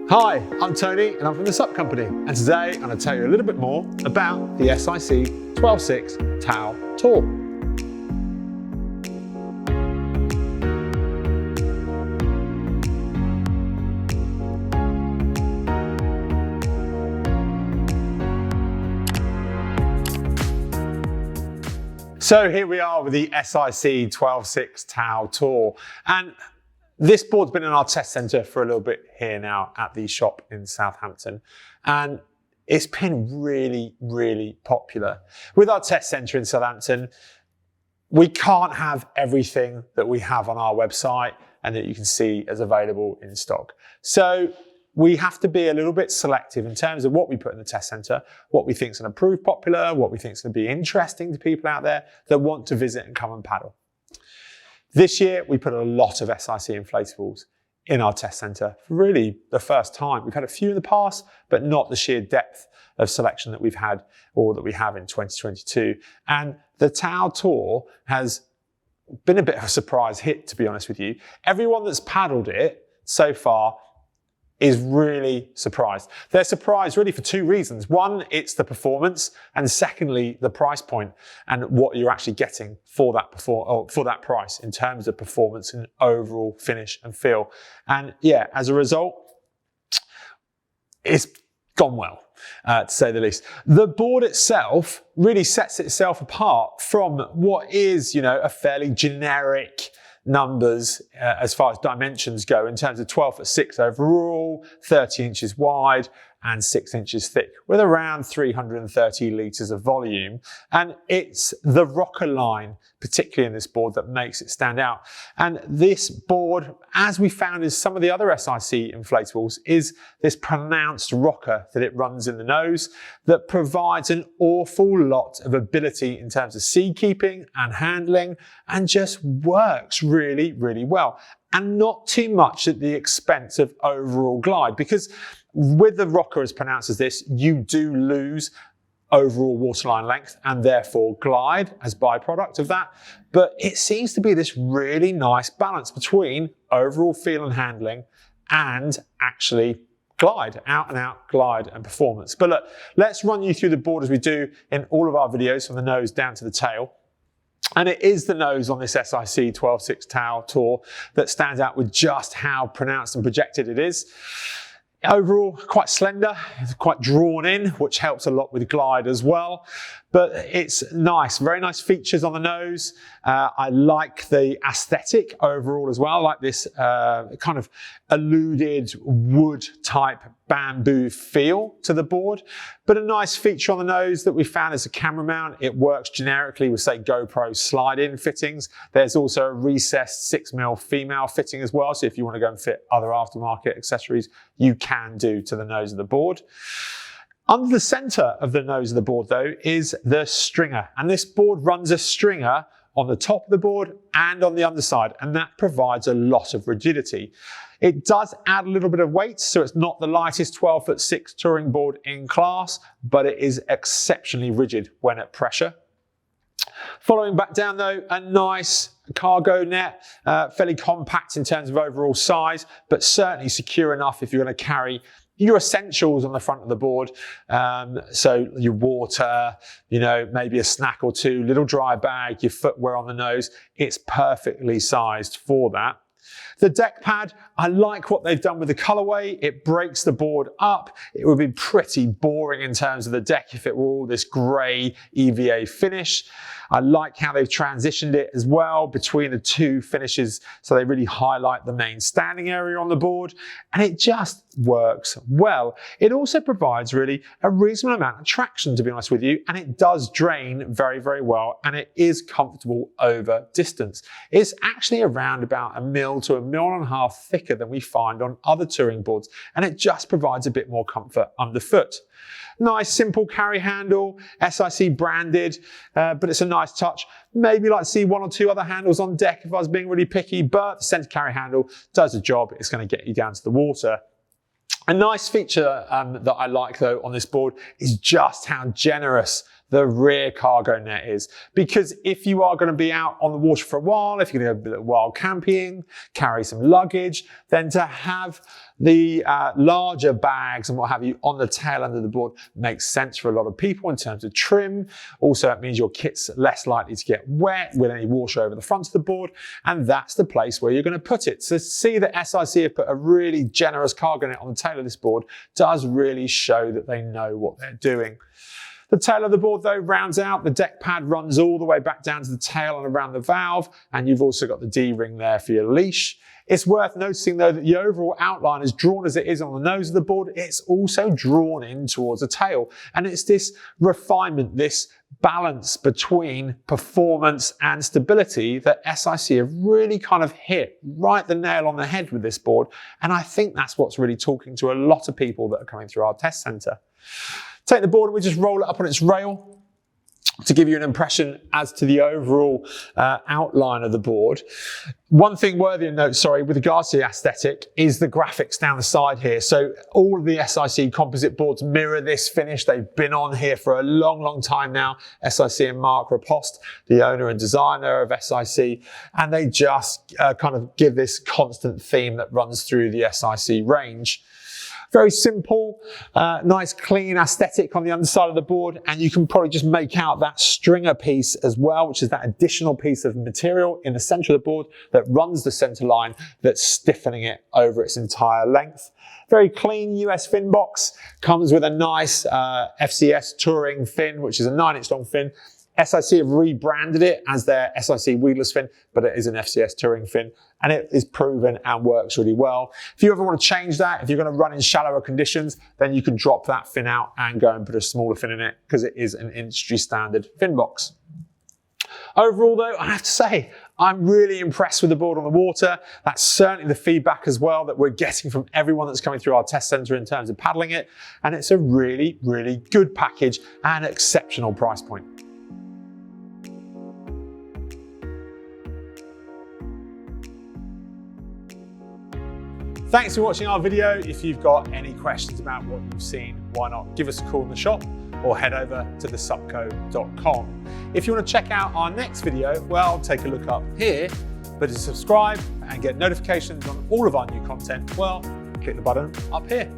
Hi, I'm Tony and I'm from the SUP company, and today I'm going to tell you a little bit more about the SIC 12.6 Tao Tour. So here we are with the SIC 12.6 Tao Tour, and this board's been in our test centre for a little bit here now at the shop in Southampton, and it's been really, really popular. With our test centre in Southampton, we can't have everything that we have on our website and that you can see as available in stock. So we have to be a little bit selective in terms of what we put in the test centre, what we think is going to prove popular, what we think is going to be interesting to people out there that want to visit and come and paddle. This year, we put a lot of SIC inflatables in our test centre for really the first time. We've had a few in the past, but not the sheer depth of selection that we've had or that we have in 2022. And the Tao Tour has been a bit of a surprise hit, to be honest with you. Everyone that's paddled it so far is really surprised. They're surprised really for two reasons. One, it's the performance, and secondly, the price point and what you're actually getting for that price in terms of performance and overall finish and feel. And yeah, as a result, it's gone well, to say the least. The board itself really sets itself apart from what is, a fairly generic numbers as far as dimensions go, in terms of 12'6" overall, 30 inches wide and 6 inches thick, with around 330 litres of volume. And it's the rocker line, particularly in this board, that makes it stand out. And this board, as we found in some of the other SIC inflatables, is this pronounced rocker that it runs in the nose that provides an awful lot of ability in terms of sea keeping and handling, and just works really, really well. And not too much at the expense of overall glide, because with the rocker as pronounced as this, you do lose overall waterline length and therefore glide as byproduct of that. But it seems to be this really nice balance between overall feel and handling and actually glide, out and out glide and performance. But look, let's run you through the board as we do in all of our videos, from the nose down to the tail. And it is the nose on this SIC 12.6 Tao Tour that stands out with just how pronounced and projected it is. Overall, quite slender, it's quite drawn in, which helps a lot with glide as well. But it's nice, very nice features on the nose. I like the aesthetic overall as well. I like this kind of alluded wood type bamboo feel to the board. But a nice feature on the nose that we found is a camera mount. It works generically with, say, GoPro slide-in fittings. There's also a recessed 6mm female fitting as well. So if you want to go and fit other aftermarket accessories, you can do to the nose of the board. Under the center of the nose of the board, though, is the stringer. And this board runs a stringer on the top of the board and on the underside, and that provides a lot of rigidity. It does add a little bit of weight, so it's not the lightest 12'6" touring board in class, but it is exceptionally rigid when at pressure. Following back down, though, a nice cargo net, fairly compact in terms of overall size, but certainly secure enough if you're going to carry your essentials on the front of the board. So your water, maybe a snack or two, little dry bag, your footwear on the nose. It's perfectly sized for that. The deck pad, I like what they've done with the colorway. It breaks the board up. It would be pretty boring in terms of the deck if it were all this gray EVA finish. I like how they've transitioned it as well between the two finishes, so they really highlight the main standing area on the board, and it just works well. It also provides really a reasonable amount of traction, to be honest with you, and it does drain very, very well, and it is comfortable over distance. It's actually around about 1 mil to 1.5 mil thicker than we find on other touring boards, and it just provides a bit more comfort underfoot. Nice simple carry handle, SIC branded, but it's a nice touch. Maybe like to see 1 or 2 other handles on deck if I was being really picky, but the center carry handle does the job. It's going to get you down to the water. A nice feature that I like, though, on this board is just how generous the rear cargo net is. Because if you are going to be out on the water for a while, if you're going to go a bit wild camping, carry some luggage, then to have the larger bags and what have you on the tail end of the board makes sense for a lot of people in terms of trim. Also, it means your kit's less likely to get wet with any water over the front of the board, and that's the place where you're going to put it. So see that SIC have put a really generous cargo net on the tail of this board does really show that they know what they're doing. The tail of the board though rounds out, the deck pad runs all the way back down to the tail and around the valve, and you've also got the D-ring there for your leash. It's worth noticing though that the overall outline, as drawn as it is on the nose of the board, it's also drawn in towards the tail. And it's this refinement, this balance between performance and stability that SIC have really kind of hit right the nail on the head with this board. And I think that's what's really talking to a lot of people that are coming through our test centre. Take the board and we just roll it up on its rail to give you an impression as to the overall outline of the board. One thing worthy of note, with regards to the aesthetic, is the graphics down the side here. So all of the SIC composite boards mirror this finish. They've been on here for a long, long time now. SIC and Mark Rapost, the owner and designer of SIC, and they just kind of give this constant theme that runs through the SIC range. Very simple, nice clean aesthetic on the underside of the board, and you can probably just make out that stringer piece as well, which is that additional piece of material in the center of the board that runs the center line that's stiffening it over its entire length. Very clean US fin box, comes with a nice FCS Touring fin, which is a 9-inch long fin. SIC have rebranded it as their SIC weedless fin, but it is an FCS Touring fin, and it is proven and works really well. If you ever want to change that, if you're going to run in shallower conditions, then you can drop that fin out and go and put a smaller fin in it, because it is an industry standard fin box. Overall though, I have to say, I'm really impressed with the board on the water. That's certainly the feedback as well that we're getting from everyone that's coming through our test centre in terms of paddling it. And it's a really, really good package and exceptional price point. Thanks for watching our video. If you've got any questions about what you've seen, why not give us a call in the shop or head over to thesupco.com. If you want to check out our next video, well, take a look up here. But to subscribe and get notifications on all of our new content, well, click the button up here.